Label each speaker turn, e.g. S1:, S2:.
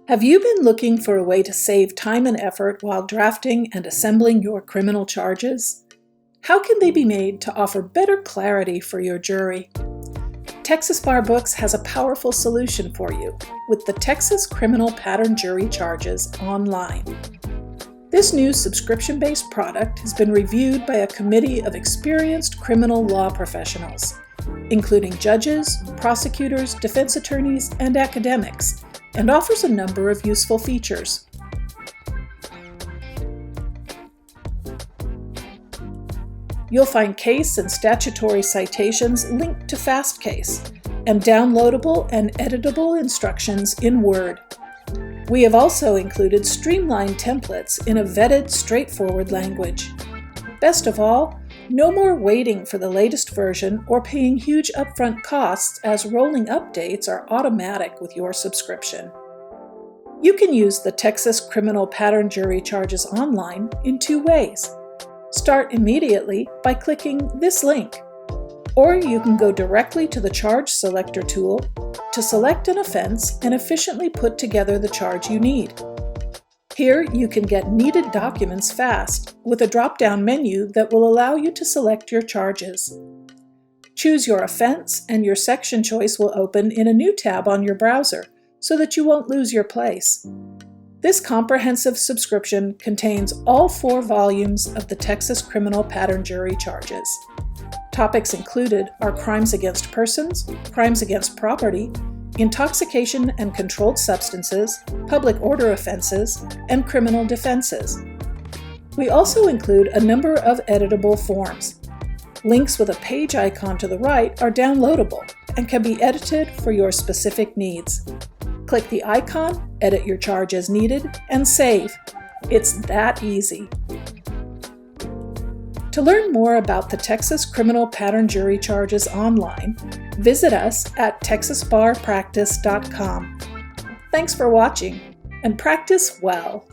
S1: Have you been looking for a way to save time and effort while drafting and assembling your criminal charges? How can they be made to offer better clarity for your jury? Texas Bar Books has a powerful solution for you with the Texas Criminal Pattern Jury Charges Online. This new subscription-based product has been reviewed by a committee of experienced criminal law professionals, including judges, prosecutors, defense attorneys, and academics, and offers a number of useful features. You'll find case and statutory citations linked to FastCase and downloadable and editable instructions in Word. We have also included streamlined templates in a vetted, straightforward language. Best of all, no more waiting for the latest version or paying huge upfront costs, as rolling updates are automatic with your subscription. You can use the Texas Criminal Pattern Jury Charges Online in two ways. Start immediately by clicking this link, or you can go directly to the Charge Selector tool to select an offense and efficiently put together the charge you need. Here you can get needed documents fast with a drop-down menu that will allow you to select your charges. Choose your offense and your section choice will open in a new tab on your browser so that you won't lose your place. This comprehensive subscription contains all 4 volumes of the Texas Criminal Pattern Jury Charges. Topics included are crimes against persons, crimes against property, intoxication and controlled substances, public order offenses, and criminal defenses. We also include a number of editable forms. Links with a page icon to the right are downloadable and can be edited for your specific needs. Click the icon, edit your charge as needed, and save. It's that easy. To learn more about the Texas Criminal Pattern Jury Charges Online, visit us at texasbarpractice.com. Thanks for watching, and practice well.